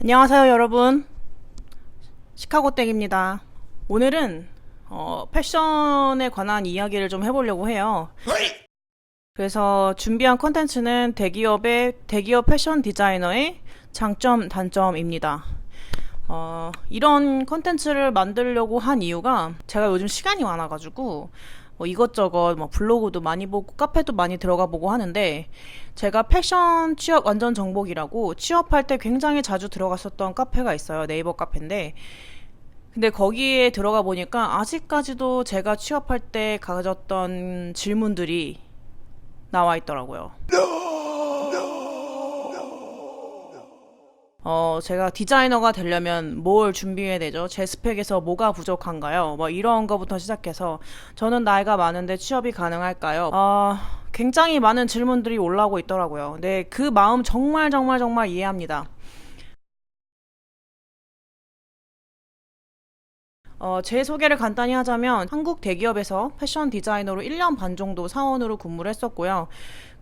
안녕하세요 여러분, 시카고댁입니다. 오늘은 패션에 관한 이야기를 좀 해보려고 해요. 그래서 준비한 컨텐츠는 대기업 패션 디자이너의 장점, 단점입니다. 이런 컨텐츠를 만들려고 한 이유가 제가 요즘 시간이 많아가지고 이것저것 블로그도 많이 보고 카페도 많이 들어가 보고 하는데, 제가 패션 취업 완전 정복이라고 취업할 때 굉장히 자주 들어갔었던 카페가 있어요. 네이버 카페인데, 근데 거기에 들어가 보니까 아직까지도 제가 취업할 때 가졌던 질문들이 나와 있더라고요. 제가 디자이너가 되려면 뭘 준비해야 되죠? 제 스펙에서 뭐가 부족한가요? 이런 거부터 시작해서, 저는 나이가 많은데 취업이 가능할까요? 굉장히 많은 질문들이 올라오고 있더라고요. 근데 그 마음 정말 이해합니다. 제 소개를 간단히 하자면, 한국 대기업에서 패션 디자이너로 1년 반 정도 사원으로 근무를 했었고요.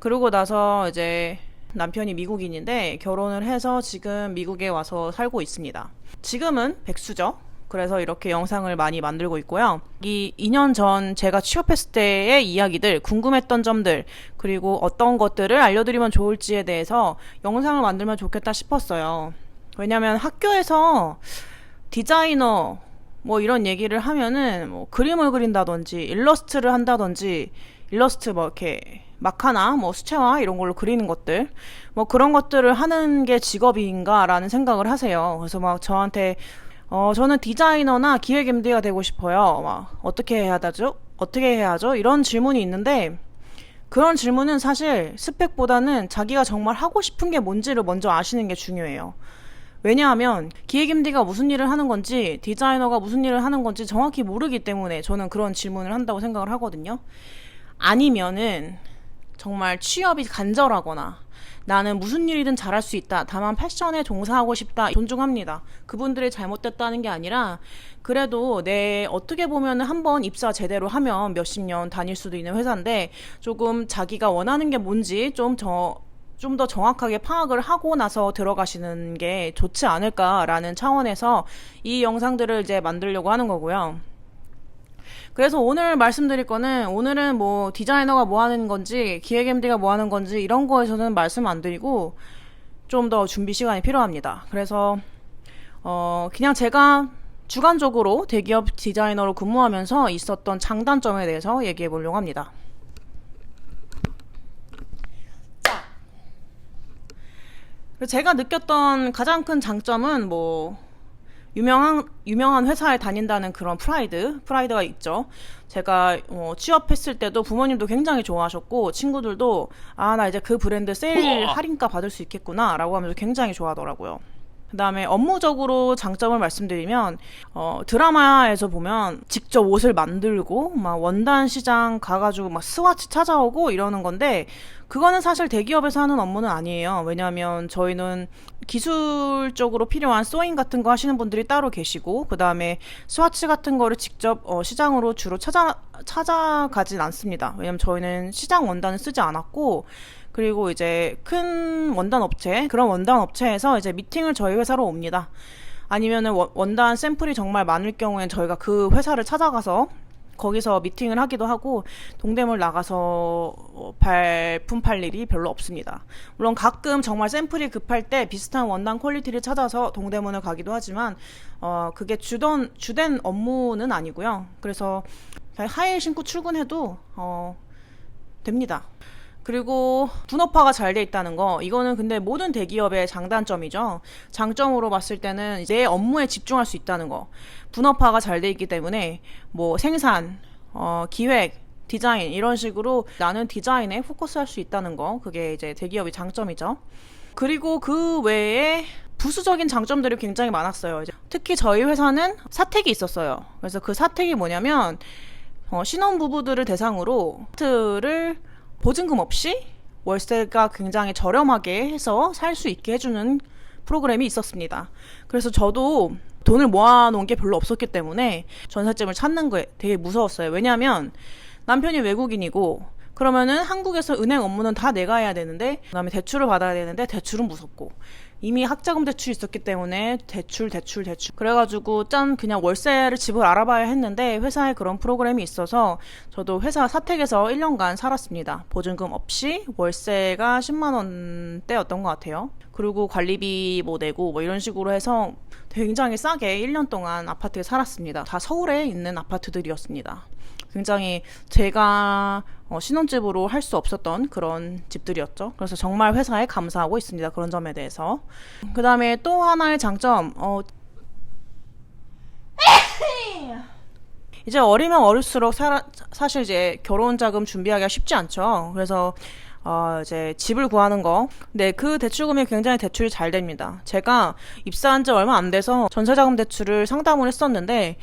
그러고 나서 이제 남편이 미국인인데 결혼을 해서 지금 미국에 와서 살고 있습니다. 지금은 백수죠. 그래서 이렇게 영상을 많이 만들고 있고요. 이 2년 전 제가 취업했을 때의 이야기들, 궁금했던 점들, 그리고 어떤 것들을 알려드리면 좋을지에 대해서 영상을 만들면 좋겠다 싶었어요. 왜냐면 학교에서 디자이너 이런 얘기를 하면은 그림을 그린다든지 일러스트를 한다든지, 일러스트 이렇게 마카나 수채화 이런 걸로 그리는 것들, 그런 것들을 하는 게 직업인가라는 생각을 하세요. 그래서 저한테 저는 디자이너나 기획 MD가 되고 싶어요. 어떻게 해야 하죠? 이런 질문이 있는데, 그런 질문은 사실 스펙보다는 자기가 정말 하고 싶은 게 뭔지를 먼저 아시는 게 중요해요. 왜냐하면 기획 MD가 무슨 일을 하는 건지, 디자이너가 무슨 일을 하는 건지 정확히 모르기 때문에 저는 그런 질문을 한다고 생각을 하거든요. 아니면은 정말 취업이 간절하거나 나는 무슨 일이든 잘할 수 있다, 다만 패션에 종사하고 싶다, 존중합니다. 그분들이 잘못됐다는 게 아니라, 그래도 어떻게 보면 한번 입사 제대로 하면 몇십 년 다닐 수도 있는 회사인데, 조금 자기가 원하는 게 뭔지 좀 더 정확하게 파악을 하고 나서 들어가시는 게 좋지 않을까라는 차원에서 이 영상들을 이제 만들려고 하는 거고요. 그래서 오늘 말씀드릴 거는, 오늘은 디자이너가 뭐 하는 건지, 기획 MD가 뭐 하는 건지 이런 거에서는 말씀 안 드리고 좀 더 준비 시간이 필요합니다. 그래서 그냥 제가 주관적으로 대기업 디자이너로 근무하면서 있었던 장단점에 대해서 얘기해 보려고 합니다. 제가 느꼈던 가장 큰 장점은 유명한 회사에 다닌다는 그런 프라이드가 있죠. 제가 취업했을 때도 부모님도 굉장히 좋아하셨고, 친구들도 나 이제 그 브랜드 세일 할인가 받을 수 있겠구나 라고 하면서 굉장히 좋아하더라고요. 그 다음에 업무적으로 장점을 말씀드리면, 드라마에서 보면 직접 옷을 만들고 원단 시장 가가지고 스와치 찾아오고 이러는 건데, 그거는 사실 대기업에서 하는 업무는 아니에요. 왜냐하면 저희는 기술적으로 필요한 소잉 같은 거 하시는 분들이 따로 계시고, 그 다음에 스와치 같은 거를 직접 시장으로 주로 찾아가진 않습니다. 왜냐면 저희는 시장 원단을 쓰지 않았고, 그리고 이제 그런 원단 업체에서 이제 미팅을 저희 회사로 옵니다. 아니면은 원단 샘플이 정말 많을 경우엔 저희가 그 회사를 찾아가서 거기서 미팅을 하기도 하고, 동대문 나가서 발품 팔 일이 별로 없습니다. 물론 가끔 정말 샘플이 급할 때 비슷한 원단 퀄리티를 찾아서 동대문을 가기도 하지만, 그게 주된 업무는 아니고요. 그래서 하이힐 신고 출근해도 됩니다. 그리고 분업화가 잘 돼 있다는 거, 이거는 근데 모든 대기업의 장단점이죠. 장점으로 봤을 때는 내 업무에 집중할 수 있다는 거. 분업화가 잘 돼 있기 때문에 생산, 기획, 디자인 이런 식으로 나는 디자인에 포커스할 수 있다는 거, 그게 이제 대기업의 장점이죠. 그리고 그 외에 부수적인 장점들이 굉장히 많았어요. 특히 저희 회사는 사택이 있었어요. 그래서 그 사택이 뭐냐면, 신혼부부들을 대상으로 아파트를 보증금 없이 월세가 굉장히 저렴하게 해서 살 수 있게 해주는 프로그램이 있었습니다. 그래서 저도 돈을 모아놓은 게 별로 없었기 때문에 전셋집을 찾는 게 되게 무서웠어요. 왜냐하면 남편이 외국인이고, 그러면은 한국에서 은행 업무는 다 내가 해야 되는데, 그다음에 대출을 받아야 되는데 대출은 무섭고, 이미 학자금 대출이 있었기 때문에 대출. 그래가지고 그냥 월세를 집을 알아봐야 했는데 회사에 그런 프로그램이 있어서 저도 회사 사택에서 1년간 살았습니다. 보증금 없이 월세가 10만 원대였던 것 같아요. 그리고 관리비 뭐 내고 뭐 이런 식으로 해서 굉장히 싸게 1년 동안 아파트에 살았습니다. 다 서울에 있는 아파트들이었습니다. 굉장히 제가 신혼집으로 할 수 없었던 그런 집들이었죠. 그래서 정말 회사에 감사하고 있습니다. 그런 점에 대해서. 그 다음에 또 하나의 장점, 이제 어리면 어릴수록 사실 이제 결혼 자금 준비하기가 쉽지 않죠. 그래서 이제 집을 구하는 거. 네, 그 대출금이 굉장히 대출이 잘 됩니다. 제가 입사한 지 얼마 안 돼서 전세자금 대출을 상담을 했었는데,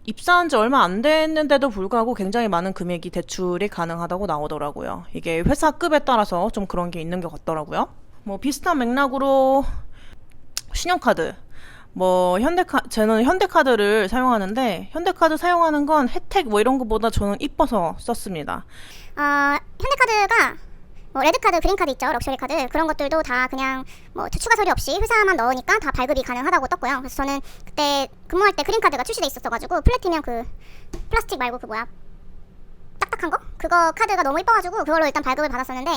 입사한 지 얼마 안 됐는데도 불구하고 굉장히 많은 금액이 대출이 가능하다고 나오더라고요. 이게 회사급에 따라서 좀 그런 게 있는 것 같더라고요. 뭐 비슷한 맥락으로 신용카드. 저는 현대카드를 사용하는데, 현대카드 사용하는 건 혜택 뭐 이런 것보다 저는 이뻐서 썼습니다. 현대카드가 레드카드, 그린카드 있죠. 럭셔리카드. 그런 것들도 다 그냥 추가 서류 없이 회사만 넣으니까 다 발급이 가능하다고 떴고요. 그래서 저는 그때 근무할 때 그린카드가 출시돼 있었어가지고 플래티면 그 플라스틱 말고 딱딱한 거? 그거 카드가 너무 이뻐가지고 그걸로 일단 발급을 받았었는데,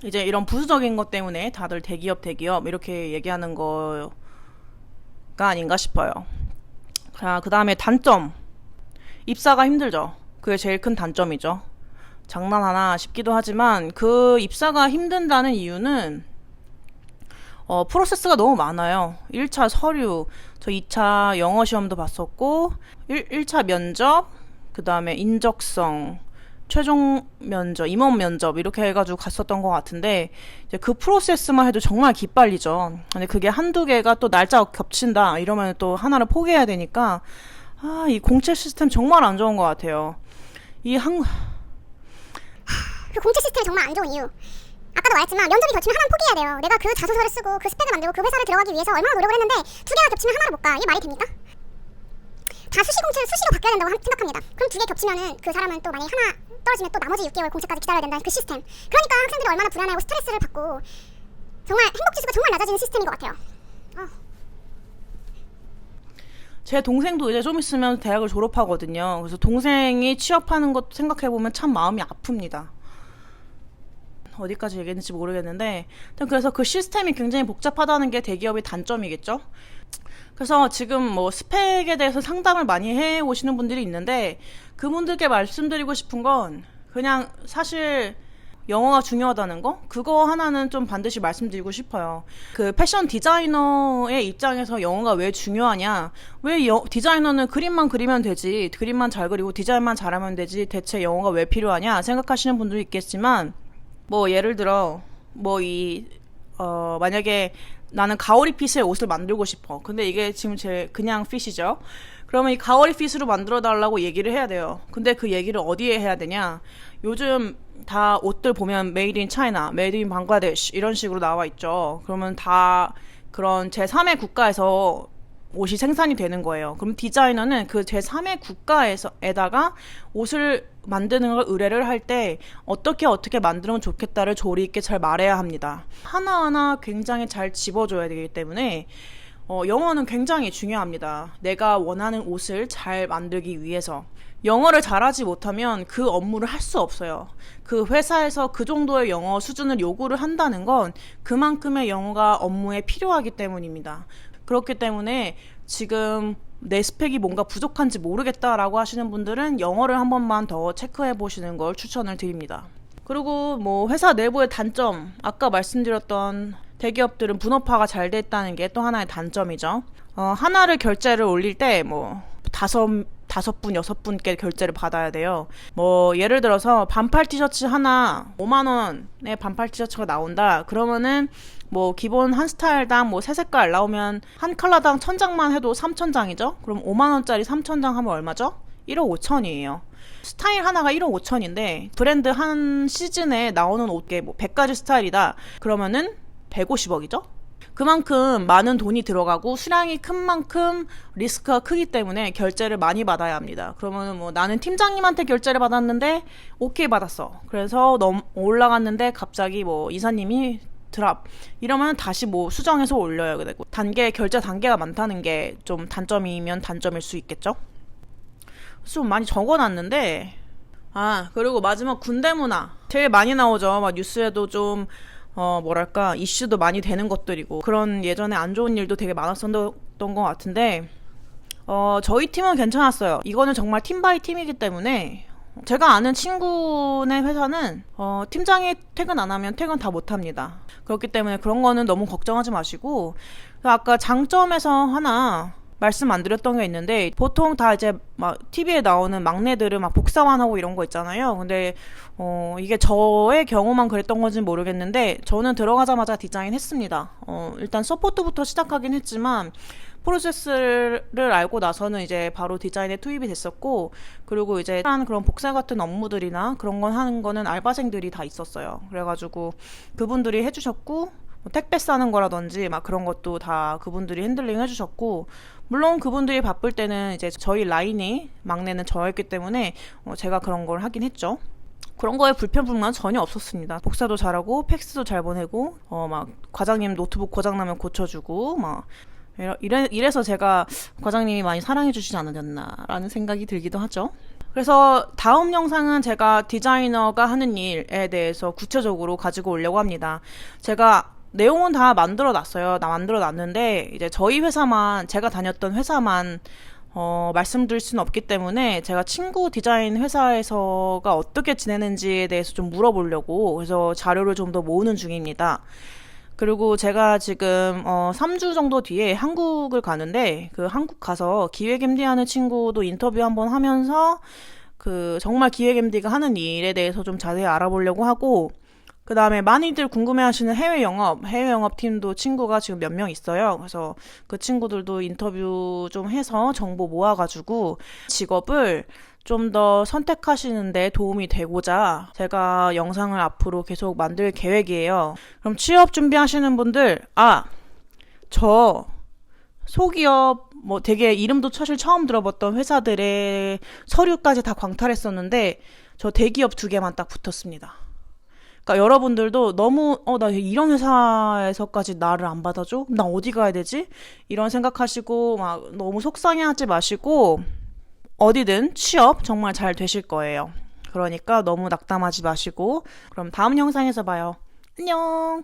이제 이런 부수적인 것 때문에 다들 대기업 이렇게 얘기하는 거가 아닌가 싶어요. 자, 그 다음에 단점. 입사가 힘들죠. 그게 제일 큰 단점이죠. 장난하나 싶기도 하지만 그 입사가 힘든다는 이유는 프로세스가 너무 많아요. 1차 서류, 저 2차 영어 시험도 봤었고 1차 면접, 그 다음에 인적성, 최종 면접, 임원 면접 이렇게 해가지고 갔었던 것 같은데 이제 그 프로세스만 해도 정말 기빨리죠. 근데 그게 한두 개가 또 날짜가 겹친다 이러면 또 하나를 포기해야 되니까 이 공채 시스템 정말 안 좋은 것 같아요. 그 공채 시스템이 정말 안 좋은 이유, 아까도 말했지만 면접이 겹치면 하나는 포기해야 돼요. 내가 그 자소서를 쓰고 그 스펙을 만들고 그 회사를 들어가기 위해서 얼마나 노력을 했는데 두 개가 겹치면 하나를 못 가. 이게 말이 됩니까? 다 수시 공채를 수시로 바뀌어야 된다고 생각합니다. 그럼 두 개 겹치면은 그 사람은 또 만약에 하나 떨어지면 또 나머지 6개월 공채까지 기다려야 된다는 그 시스템. 그러니까 학생들이 얼마나 불안해하고 스트레스를 받고 정말 행복지수가 정말 낮아지는 시스템인 것 같아요. 제 동생도 이제 좀 있으면 대학을 졸업하거든요. 그래서 동생이 취업하는 것도 생각해보면 참 마음이 아픕니다. 어디까지 얘기했는지 모르겠는데 그래서 그 시스템이 굉장히 복잡하다는 게 대기업의 단점이겠죠. 그래서 지금 스펙에 대해서 상담을 많이 해오시는 분들이 있는데 그분들께 말씀드리고 싶은 건 그냥 사실 영어가 중요하다는 거? 그거 하나는 좀 반드시 말씀드리고 싶어요. 그 패션 디자이너의 입장에서 영어가 왜 중요하냐? 왜 디자이너는 그림만 그리면 되지, 그림만 잘 그리고 디자인만 잘하면 되지, 대체 영어가 왜 필요하냐 생각하시는 분도 있겠지만 예를 들어 만약에 나는 가오리 핏의 옷을 만들고 싶어. 근데 이게 지금 제 그냥 핏이죠. 그러면 이 가오리 핏으로 만들어 달라고 얘기를 해야 돼요. 근데 그 얘기를 어디에 해야 되냐? 요즘 다 옷들 보면 made in China, made in Bangladesh 이런 식으로 나와 있죠. 그러면 다 그런 제3의 국가에서 옷이 생산이 되는 거예요. 그럼 디자이너는 그 제3의 국가에다가 옷을 만드는 걸 의뢰를 할 때 어떻게 만들면 좋겠다를 조리 있게 잘 말해야 합니다. 하나하나 굉장히 잘 집어줘야 되기 때문에 영어는 굉장히 중요합니다. 내가 원하는 옷을 잘 만들기 위해서. 영어를 잘하지 못하면 그 업무를 할 수 없어요. 그 회사에서 그 정도의 영어 수준을 요구를 한다는 건 그만큼의 영어가 업무에 필요하기 때문입니다. 그렇기 때문에 지금 내 스펙이 뭔가 부족한지 모르겠다라고 하시는 분들은 영어를 한 번만 더 체크해 보시는 걸 추천을 드립니다. 그리고 회사 내부의 단점, 아까 말씀드렸던 대기업들은 분업화가 잘 됐다는 게 또 하나의 단점이죠. 하나를 결제를 올릴 때 다섯 분, 6분께 결제를 받아야 돼요. 예를 들어서 반팔 티셔츠 하나 5만 원의 반팔 티셔츠가 나온다. 그러면은 기본 한 스타일당 3색깔 나오면 한 컬러당 1000장만 해도 3000장이죠? 그럼 5만 원짜리 3000장 하면 얼마죠? 1억 5천이에요. 스타일 하나가 1억 5천인데 브랜드 한 시즌에 나오는 옷게 100가지 스타일이다. 그러면은 150억이죠? 그만큼 많은 돈이 들어가고 수량이 큰 만큼 리스크가 크기 때문에 결제를 많이 받아야 합니다. 그러면 나는 팀장님한테 결제를 받았는데 오케이 받았어. 그래서 올라갔는데 갑자기 이사님이 드랍 이러면 다시 뭐 수정해서 올려야 되고 결제 단계가 많다는 게 좀 단점이면 단점일 수 있겠죠. 좀 많이 적어놨는데 그리고 마지막 군대 문화 제일 많이 나오죠. 막 뉴스에도 좀 뭐랄까 이슈도 많이 되는 것들이고 그런 예전에 안 좋은 일도 되게 많았었던 것 같은데 저희 팀은 괜찮았어요. 이거는 정말 팀 바이 팀이기 때문에 제가 아는 친구네 회사는 팀장이 퇴근 안 하면 퇴근 다 못합니다. 그렇기 때문에 그런 거는 너무 걱정하지 마시고 아까 장점에서 하나 말씀 안 드렸던 게 있는데 보통 다 이제 막 TV에 나오는 막내들은 막 복사만 하고 이런 거 있잖아요. 근데 이게 저의 경우만 그랬던 건지는 모르겠는데 저는 들어가자마자 디자인했습니다. 일단 서포트부터 시작하긴 했지만 프로세스를 알고 나서는 이제 바로 디자인에 투입이 됐었고 그리고 이제 그런 복사 같은 업무들이나 그런 건 하는 거는 알바생들이 다 있었어요. 그래가지고 그분들이 해주셨고 뭐 택배 싸는 거라든지 막 그런 것도 다 그분들이 핸들링 해주셨고 물론 그분들이 바쁠 때는 이제 저희 라인이 막내는 저였기 때문에 제가 그런 걸 하긴 했죠. 그런 거에 불편불만 전혀 없었습니다. 복사도 잘하고 팩스도 잘 보내고 막 과장님 노트북 고장나면 고쳐주고 막 이래서 제가 과장님이 많이 사랑해 주시지 않았나라는 생각이 들기도 하죠. 그래서 다음 영상은 제가 디자이너가 하는 일에 대해서 구체적으로 가지고 오려고 합니다. 제가 내용은 다 만들어 놨는데 이제 저희 회사만 제가 다녔던 회사만 말씀드릴 수는 없기 때문에 제가 친구 디자인 회사에서가 어떻게 지내는지에 대해서 좀 물어보려고 그래서 자료를 좀 더 모으는 중입니다. 그리고 제가 지금 3주 정도 뒤에 한국을 가는데 그 한국 가서 기획 MD 하는 친구도 인터뷰 한번 하면서 그 정말 기획 MD가 하는 일에 대해서 좀 자세히 알아보려고 하고 그 다음에 많이들 궁금해하시는 해외 영업 팀도 친구가 지금 몇 명 있어요. 그래서 그 친구들도 인터뷰 좀 해서 정보 모아가지고 직업을 좀 더 선택하시는데 도움이 되고자 제가 영상을 앞으로 계속 만들 계획이에요. 그럼 취업 준비하시는 분들, 저 소기업 뭐 되게 이름도 사실 처음 들어봤던 회사들의 서류까지 다 광탈했었는데 저 대기업 2개만 딱 붙었습니다. 그러니까 여러분들도 너무 나 이런 회사에서까지 나를 안 받아줘? 나 어디 가야 되지? 이런 생각하시고 막 너무 속상해하지 마시고 어디든 취업 정말 잘 되실 거예요. 그러니까 너무 낙담하지 마시고 그럼 다음 영상에서 봐요. 안녕.